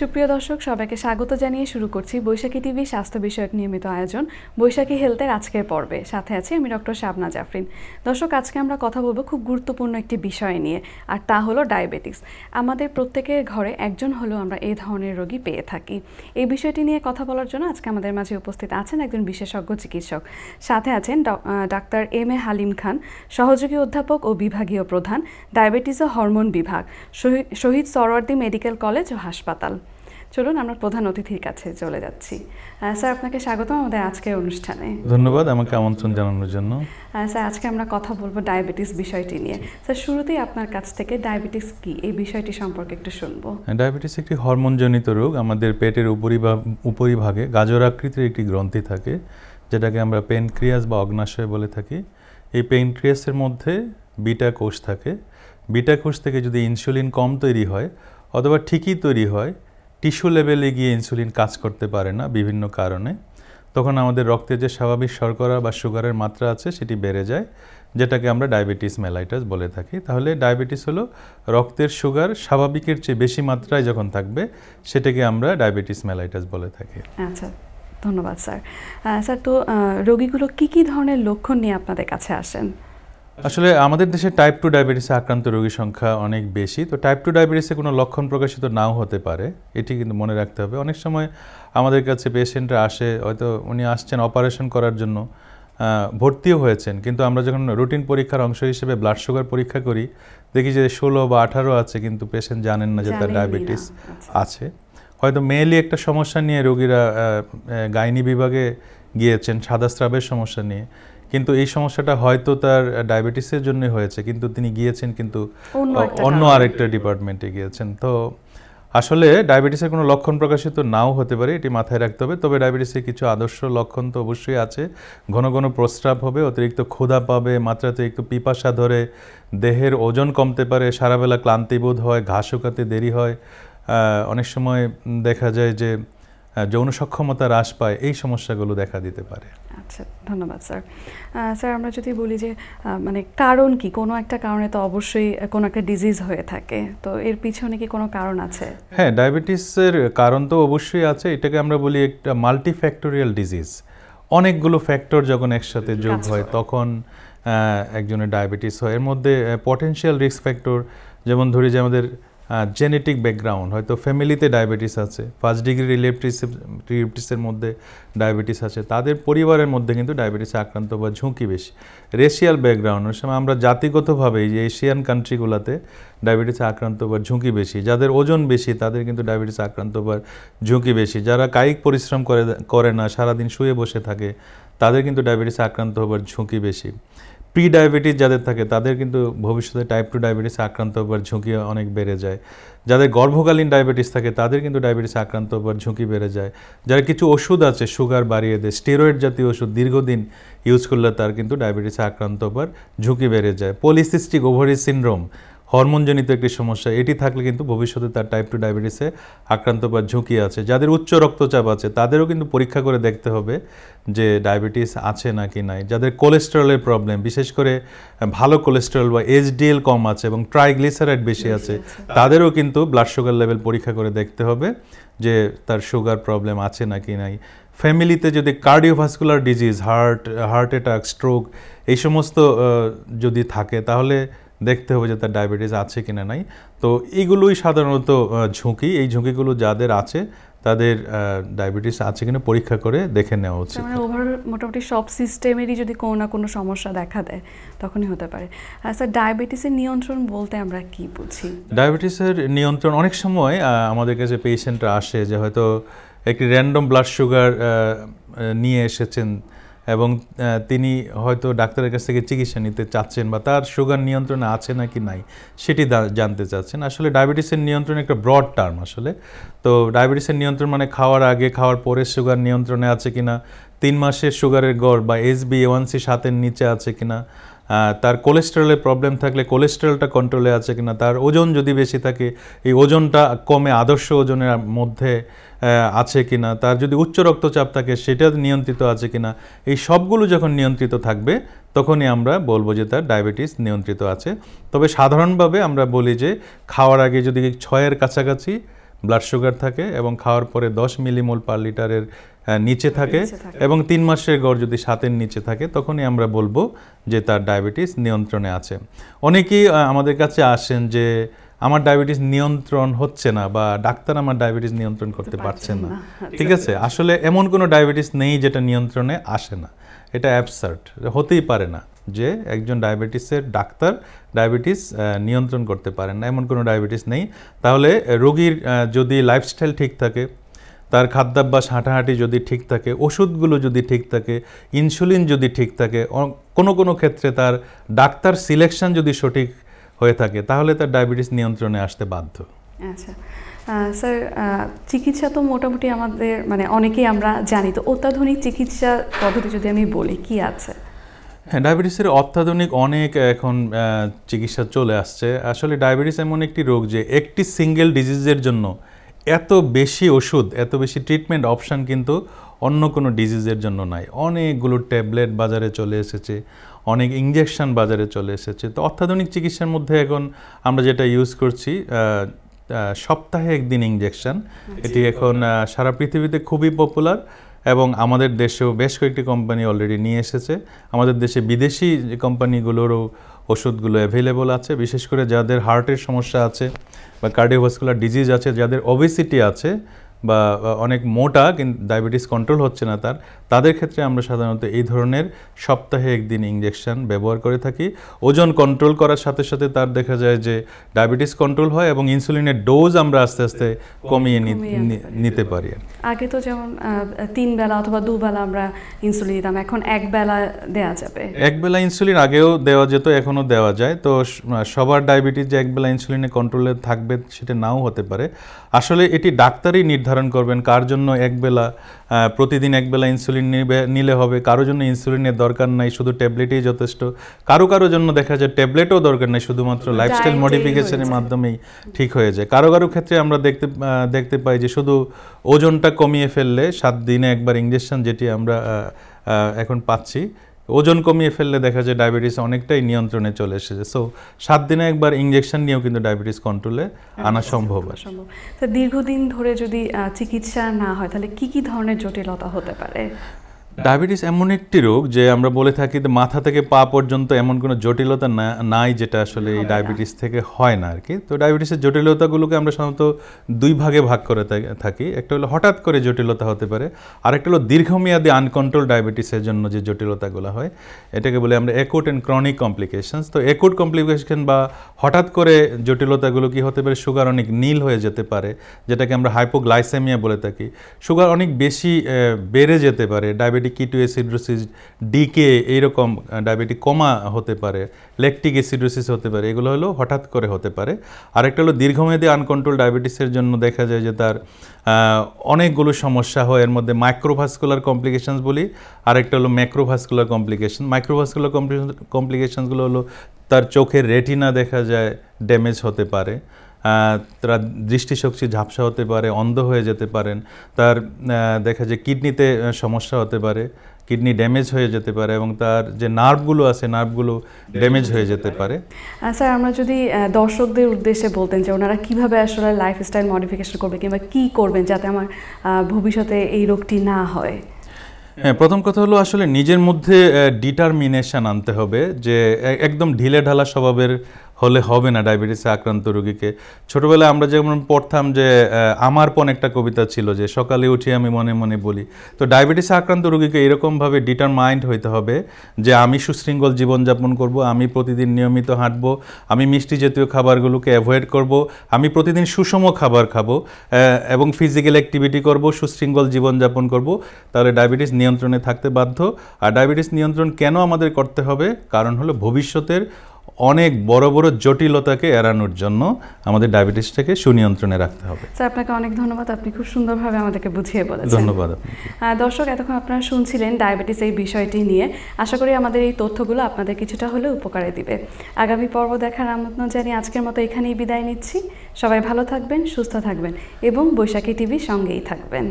সুপ্রিয় দর্শক সবাইকে স্বাগত জানিয়ে শুরু করছি বৈশাখী টিভি স্বাস্থ্য বিষয়ক নিয়মিত আয়োজন বৈশাখী হেলথের আজকের পর্বে। সাথে আছি আমি ডক্টর শাবনা জাফরিন। দর্শক, আজকে আমরা কথা বলবো খুব গুরুত্বপূর্ণ একটি বিষয় নিয়ে, আর তা হলো ডায়াবেটিস। আমাদের প্রত্যেকের ঘরে একজন হলেও আমরা এই ধরনের রোগী পেয়ে থাকি। এই বিষয়টি নিয়ে কথা বলার জন্য আজকে আমাদের মাঝে উপস্থিত আছেন একজন বিশেষজ্ঞ চিকিৎসক। সাথে আছেন ডাক্তার এম এ হালিম খান, সহযোগী অধ্যাপক ও বিভাগীয় প্রধান, ডায়াবেটিস ও হরমোন বিভাগ, শহীদ সরওয়ার্দী মেডিকেল কলেজ ও হাসপাতাল। চলুন আমরা প্রধান অতিথির কাছে চলে যাচ্ছি। স্যার, আপনাকে স্বাগতম আমাদের আজকের অনুষ্ঠানে। ধন্যবাদ আমাকে আমন্ত্রণ জানানোর জন্য। স্যার, আজকে আমরা কথা বলবো ডায়াবেটিস বিষয়টি নিয়ে। স্যার, শুরুতেই আপনার কাছ থেকে ডায়াবেটিস কি এই বিষয়টি সম্পর্কে একটু শুনবো। ডায়াবেটিস একটি হরমোনজনিত রোগ। আমাদের পেটের উপরিভাগে গাজর আকৃতির একটি গ্রন্থি থাকে, যেটাকে আমরা পেনক্রিয়াস বা অগ্নাশয় বলে থাকি। এই পেনক্রিয়াসের মধ্যে বিটা কোষ থাকে। বিটা কোষ থেকে যদি ইনসুলিন কম তৈরি হয় অথবা ঠিকই তৈরি হয়, টিস্যু লেভেলে গিয়ে ইনসুলিন কাজ করতে পারে না বিভিন্ন কারণে, তখন আমাদের রক্তে যে স্বাভাবিক শর্করা বা সুগারের মাত্রা আছে সেটি বেড়ে যায়, যেটাকে আমরা ডায়াবেটিস মেলাইটাস বলে থাকি। তাহলে ডায়াবেটিস হলো রক্তের সুগার স্বাভাবিকের চেয়ে বেশি মাত্রায় যখন থাকবে, সেটাকে আমরা ডায়াবেটিস মেলাইটাস বলে থাকি। আচ্ছা, ধন্যবাদ স্যার। স্যার, তো রোগীগুলো কি ধরনের লক্ষণ নিয়ে আপনাদের কাছে আসেন? আসলে আমাদের দেশে টাইপ 2 ডায়াবেটিসে আক্রান্ত রোগীর সংখ্যা অনেক বেশি। তো টাইপ 2 ডায়াবেটিসে কোনো লক্ষণ প্রকাশিত নাও হতে পারে, এটি কিন্তু মনে রাখতে হবে। অনেক সময় আমাদের কাছে পেশেন্টরা আসে, হয়তো উনি আসছেন অপারেশন করার জন্য, ভর্তিও হয়েছেন, কিন্তু আমরা যখন রুটিন পরীক্ষার অংশ হিসেবে ব্লাড সুগার পরীক্ষা করি, দেখি যে 16 বা 18 আছে, কিন্তু পেশেন্ট জানেন না যে তার ডায়াবেটিস আছে। হয়তো মেইনলি একটা সমস্যা নিয়ে রোগীরা গাইনি বিভাগে গিয়েছেন সাদা স্রাবের সমস্যা নিয়ে, কিন্তু এই সমস্যাটা হয়তো তার ডায়াবেটিসের জন্য হয়েছে, কিন্তু তিনি গিয়েছেন কিন্তু অন্য আরেকটা ডিপার্টমেন্টে গিয়েছেন। তো আসলে ডায়াবেটিসের কোনো লক্ষণ প্রকাশিত নাও হতে পারে, এটি মাথায় রাখতে হবে। তবে ডায়াবেটিসের কিছু আদর্শ লক্ষণ তো অবশ্যই আছে। ঘন ঘন প্রস্রাব হবে, অতিরিক্ত ক্ষুধা পাবে, মাত্রাতিরিক্ত পিপাসা ধরে, দেহের ওজন কমতে পারে, সারাবেলা ক্লান্তিবোধ হয়, ঘা শুকাতে দেরি হয়, অনেক সময় দেখা যায় যে যৌন সক্ষমতা হ্রাস পায়, এই সমস্যাগুলো দেখা দিতে পারে। আচ্ছা, ধন্যবাদ স্যার। স্যার, আমরা যদি বলি যে মানে কারণ কি, কোনো একটা কারণে তো অবশ্যই কোনো একটা ডিজিজ হয়ে থাকে, তো এর পিছনে কি কোনো কারণ আছে? হ্যাঁ, ডায়াবেটিসের কারণ তো অবশ্যই আছে। এটাকে আমরা বলি একটা মাল্টিফ্যাক্টোরিয়াল ডিজিজ। অনেকগুলো ফ্যাক্টর যখন একসাথে যোগ হয় তখন একজনের ডায়াবেটিস হয়। এর মধ্যে পটেনশিয়াল রিস্ক ফ্যাক্টর, যেমন ধরি যে আমাদের জেনেটিক ব্যাকগ্রাউন্ড, হয়তো ফ্যামিলিতে ডায়াবেটিস আছে, 1st ডিগ্রি রিলেটিভসের মধ্যে ডায়াবেটিস আছে, তাদের পরিবারের মধ্যে কিন্তু ডায়াবেটিসে আক্রান্ত বা ঝুঁকি বেশি। রেশিয়াল ব্যাকগ্রাউন্ড, ওই সময় আমরা জাতিগতভাবে যে এশিয়ান কান্ট্রিগুলোতে ডায়াবেটিসে আক্রান্ত বা ঝুঁকি বেশি। যাদের ওজন বেশি তাদের কিন্তু ডায়াবেটিসে আক্রান্ত বা ঝুঁকি বেশি। যারা কায়িক পরিশ্রম করে না, সারাদিন শুয়ে বসে থাকে, তাদের কিন্তু ডায়াবেটিসে আক্রান্ত হবার ঝুঁকি বেশি। প্রি ডায়াবেটিস যাদের থাকে তাদের কিন্তু ভবিষ্যতে টাইপ 2 ডায়াবেটিসে আক্রান্ত হবার ঝুঁকি অনেক বেড়ে যায়। যাদের গর্ভকালীন ডায়াবেটিস থাকে তাদের কিন্তু ডায়াবেটিসে আক্রান্ত হবার ঝুঁকি বেড়ে যায়। যারা কিছু ওষুধ আছে সুগার বাড়িয়ে দেয়, স্টেরয়েড জাতীয় ওষুধ দীর্ঘদিন ইউজ করলে তার কিন্তু ডায়াবেটিসে আক্রান্ত হবার ঝুঁকি বেড়ে যায়। পলিসিস্টিক ওভারি সিনড্রোম, হরমোনজনিত একটি সমস্যা, এটি থাকলে কিন্তু ভবিষ্যতে তার টাইপ 2 ডায়াবেটিসে আক্রান্ত হবার ঝুঁকি আছে। যাদের উচ্চ রক্তচাপ আছে তাদেরও কিন্তু পরীক্ষা করে দেখতে হবে যে ডায়াবেটিস আছে নাকি নাই। যাদের কোলেস্টেরলের প্রবলেম, বিশেষ করে ভালো কোলেস্টেরল বা এইচডিএল কম আছে এবং ট্রাইগ্লিসারাইড বেশি আছে, তাদেরও কিন্তু ব্লাড সুগার লেভেল পরীক্ষা করে দেখতে হবে যে তার সুগার প্রবলেম আছে নাকি নাই। ফ্যামিলিতে যদি cardiovascular disease, heart attack, stroke এই সমস্ত যদি থাকে তাহলে দেখতে হবে যে তার ডায়াবেটিস আছে কিনা নাই। তো এইগুলোই সাধারণত ঝুঁকি। এই ঝুঁকিগুলো যাদের আছে তাদের ডায়াবেটিস আছে কিনা পরীক্ষা করে দেখে নেওয়া উচিত। মানে ওভারঅল মোটামুটি সব সিস্টেমেরই যদি কোনো না কোনো সমস্যা দেখা দেয় তখনই হতে পারে। স্যার, ডায়াবেটিসের নিয়ন্ত্রণ বলতে আমরা কি বুঝি? ডায়াবেটিসের নিয়ন্ত্রণ, অনেক সময় আমাদের কাছে পেশেন্টরা আসে যে হয়তো একটি র্যান্ডম ব্লাড সুগার নিয়ে এসেছেন এবং তিনি হয়তো ডাক্তারের কাছ থেকে চিকিৎসা নিতে চাচ্ছেন বা তার সুগার নিয়ন্ত্রণে আছে নাকি নাই সেটি জানতে চাচ্ছেন। আসলে ডায়াবেটিসের নিয়ন্ত্রণ একটা ব্রড টার্ম আসলে। তো ডায়াবেটিসের নিয়ন্ত্রণ মানে খাওয়ার আগে খাওয়ার পরে সুগার নিয়ন্ত্রণে আছে কিনা, 3 মাসের সুগারের গড় বা HbA1c 7-এর নিচে আছে কিনা, তার কোলেস্টেরলের প্রবলেম থাকলে কোলেস্টেরলটা কন্ট্রোলে আছে কিনা, তার ওজন যদি বেশি থাকে এই ওজনটা কমে আদর্শ ওজনের মধ্যে আছে কিনা, তার যদি উচ্চ রক্তচাপ থাকে সেটা নিয়ন্ত্রিত আছে কিনা, এই সবগুলো যখন নিয়ন্ত্রিত থাকবে তখনই আমরা বলবো যে তার ডায়াবেটিস নিয়ন্ত্রিত আছে। তবে সাধারণভাবে আমরা বলি যে খাওয়ার আগে যদি 6-এর কাছাকাছি ব্লাড সুগার থাকে এবং খাওয়ার পরে 10 মিলিমোল পার লিটারের নিচে থাকে এবং 3 মাসের গড় যদি 7-এর নিচে থাকে তখনই আমরা বলবো যে তার ডায়াবেটিস নিয়ন্ত্রণে আছে। অনেকেই আমাদের কাছে আসেন যে আমার ডায়াবেটিস নিয়ন্ত্রণ হচ্ছে না বা ডাক্তার আমার ডায়াবেটিস নিয়ন্ত্রণ করতে পারছেন না। ঠিক আছে, আসলে এমন কোনো ডায়াবেটিস নেই যেটা নিয়ন্ত্রণে আসে না, এটা অ্যাবসার্ড, হতেই পারে না যে একজন ডায়াবেটিসের ডাক্তার ডায়াবেটিস নিয়ন্ত্রণ করতে পারেন না, এমন কোনো ডায়াবেটিস নেই। তাহলে রোগীর যদি লাইফস্টাইল ঠিক থাকে, তার খাদ্যাভ্যাস হাঁটাহাঁটি যদি ঠিক থাকে, ওষুধগুলো যদি ঠিক থাকে, ইনসুলিন যদি ঠিক থাকে, কোনো ক্ষেত্রে তার ডাক্তার সিলেকশন যদি সঠিক হয়ে থাকে তাহলে তার ডায়াবেটিস নিয়ন্ত্রণে আসতে বাধ্য। আচ্ছা স্যার, চিকিৎসা তো মোটামুটি আমাদের মানে অনেকেই আমরা জানি, তো অত্যাধুনিক চিকিৎসা পদ্ধতি যদি আমি বলি কি আছে? হ্যাঁ, ডায়াবেটিসের অত্যাধুনিক অনেক এখন চিকিৎসা চলে আসছে। আসলে ডায়াবেটিস এমন একটি রোগ যে একটি সিঙ্গেল ডিজিজের জন্য এত বেশি ওষুধ, এত বেশি ট্রিটমেন্ট অপশান কিন্তু অন্য কোনো ডিজিজের জন্য নাই। অনেকগুলো ট্যাবলেট বাজারে চলে এসেছে, অনেক ইঞ্জেকশন বাজারে চলে এসেছে। তো অত্যাধুনিক চিকিৎসার মধ্যে এখন আমরা যেটা ইউজ করছি সপ্তাহে একদিন ইঞ্জেকশন, এটি এখন সারা পৃথিবীতে খুবই পপুলার এবং আমাদের দেশেও বেশ কয়েকটি কোম্পানি অলরেডি নিয়ে এসেছে। আমাদের দেশে বিদেশি কোম্পানিগুলোরও ওষুধগুলো অ্যাভেলেবল আছে, বিশেষ করে যাদের হার্টের সমস্যা আছে বা কার্ডিওভাস্কুলার ডিজিজ আছে, যাদের ওবেসিটি আছে বা অনেক মোটা কিন্তু ডায়াবেটিস কন্ট্রোল হচ্ছে না তাদের ক্ষেত্রে আমরা সাধারণত এই ধরনের সপ্তাহে একদিন ইঞ্জেকশন ব্যবহার করে থাকি। ওজন কন্ট্রোল করার সাথে সাথে তার দেখা যায় যে ডায়াবেটিস কন্ট্রোল হয় এবং ইনসুলিনের ডোজ আমরা আস্তে আস্তে কমিয়ে নিতে পারি। আগে তো যেমন 3 বেলা অথবা 2 বেলা আমরা ইনসুলিন দিতাম, এখন 1 বেলা দেওয়া যাবে। 1 বেলা ইনসুলিন আগেও দেওয়া যেত, এখনও দেওয়া যায়। তো সবার ডায়াবেটিস যে 1 বেলা ইনসুলিনে কন্ট্রোলে থাকবে সেটা নাও হতে পারে। আসলে এটি ডাক্তারই নির্ধারণ করবেন কার জন্য 1 বেলা প্রতিদিন 1 বেলা ইনসুলিন নিলে হবে, কারো জন্য ইনসুলিনের দরকার নাই, শুধু ট্যাবলেটই যথেষ্ট। কারো জন্য দেখা যায় ট্যাবলেটও দরকার নেই, শুধুমাত্র লাইফস্টাইল মডিফিকেশনের মাধ্যমেই ঠিক হয়ে যায়। কারো ক্ষেত্রে আমরা দেখতে পাই যে শুধু ওজনটা কমিয়ে ফেললে 7 দিনে একবার ইঞ্জেকশন, যেটি আমরা এখন পাচ্ছি, ওজন কমিয়ে ফেললে দেখা যায় ডায়াবেটিস অনেকটাই নিয়ন্ত্রণে চলে এসেছে। সো 7 দিনে একবার ইঞ্জেকশন নিয়েও কিন্তু ডায়াবেটিস কন্ট্রোলে আনা সম্ভব। তো দীর্ঘদিন ধরে যদি চিকিৎসা না হয় তাহলে কি ধরনের জটিলতা হতে পারে? ডায়াবেটিস এমন একটি রোগ যে আমরা বলে থাকি যে মাথা থেকে পা পর্যন্ত এমন কোনো জটিলতা নাই যেটা আসলে এই ডায়াবেটিস থেকে হয় না আর কি। তো ডায়াবেটিসের জটিলতাগুলোকে আমরা সাধারণত 2 ভাগে ভাগ করে থাকি। একটা হলো হঠাৎ করে জটিলতা হতে পারে, আরেকটা হলো দীর্ঘমেয়াদী আনকন্ট্রোল ডায়াবেটিসের জন্য যে জটিলতাগুলো হয়, এটাকে বলে আমরা অ্যাকুট অ্যান্ড ক্রনিক কমপ্লিকেশনস। তো অ্যাকুট কমপ্লিকেশন বা হঠাৎ করে জটিলতাগুলো কি হতে পারে, সুগার অনেক নীল হয়ে যেতে পারে, যেটাকে আমরা হাইপোগ্লাইসেমিয়া বলে থাকি। সুগার অনেক বেশি বেড়ে যেতে পারে, ডায়াবেটিক কিটোএসিডোসিস, ডিকে, এইরকম ডায়াবেটিক কমা হতে পারে, ল্যাকটিক অ্যাসিডোসিস হতে পারে, এগুলো হলো হঠাৎ করে হতে পারে। আরেকটা হলো দীর্ঘমেয়াদী আনকন্ট্রোল ডায়াবেটিসের জন্য দেখা যায় যে তার অনেকগুলো সমস্যা হয়, এর মধ্যে মাইক্রোভাস্কুলার কমপ্লিকেশনস বলি, আরেকটা হলো ম্যাক্রোভাস্কুলার কমপ্লিকেশন। মাইক্রোভাস্কুলার কমপ্লিকেশনসগুলো হলো তার চোখের রেটিনা দেখা যায় ড্যামেজ হতে পারে, তারা দৃষ্টিশক্তি ঝাপসা হতে পারে, অন্ধ হয়ে যেতে পারেন, তার দেখা যায় কিডনিতে সমস্যা হতে পারে, কিডনি ড্যামেজ হয়ে যেতে পারে এবং তার যে নার্ভগুলো আছে নার্ভগুলো ড্যামেজ হয়ে যেতে পারে। স্যার, আমরা যদি দর্শকদের উদ্দেশ্যে বলতেন যে ওনারা কীভাবে আসলে লাইফস্টাইল মডিফিকেশন করবে কিংবা কী করবেন যাতে আমার ভবিষ্যতে এই রোগটি না হয়? হ্যাঁ, প্রথম কথা হলো আসলে নিজের মধ্যে ডিটারমিনেশন আনতে হবে যে একদম ঢিলে ঢালা স্বভাবের হলে হবে না ডায়াবেটিসে আক্রান্ত রোগীকে। ছোটবেলায় আমরা যেমন পড়তাম যে আমারপন একটা কবিতা ছিল যে সকালে উঠে আমি মনে মনে বলি। তো ডায়াবেটিসে আক্রান্ত রোগীকে এরকমভাবে ডিটারমাইন্ড হইতে হবে যে আমি সুশৃঙ্খল জীবনযাপন করব, আমি প্রতিদিন নিয়মিত হাঁটবো, আমি মিষ্টি জাতীয় খাবারগুলোকে অ্যাভয়েড করব, আমি প্রতিদিন সুষম খাবার খাবো এবং ফিজিক্যাল অ্যাক্টিভিটি করব, সুশৃঙ্খল জীবনযাপন করব, তাহলে ডায়াবেটিস নিয়ন্ত্রণে থাকতে বাধ্য। আর ডায়াবেটিস নিয়ন্ত্রণ কেন আমাদের করতে হবে? কারণ হলো ভবিষ্যতের অনেক বড় বড় জটিলতাকে এড়ানোর জন্য আমাদের ডায়াবেটিসটাকে সুনিয়ন্ত্রণে রাখতে হবে। স্যার, আপনাকে অনেক ধন্যবাদ, আপনি খুব সুন্দরভাবে আমাদেরকে বুঝিয়ে বলেছেন। ধন্যবাদ। দর্শক, এতক্ষণ আপনারা শুনছিলেন ডায়াবেটিস এই বিষয়টি নিয়ে। আশা করি আমাদের এই তথ্যগুলো আপনাদের কিছুটা হলেও উপকারে দিবে। আগামী পর্ব দেখার আমন্ত্রণ জানিয়ে আজকের মতো এখানেই বিদায় নিচ্ছি। সবাই ভালো থাকবেন, সুস্থ থাকবেন এবং বৈশাখী টিভির সঙ্গেই থাকবেন।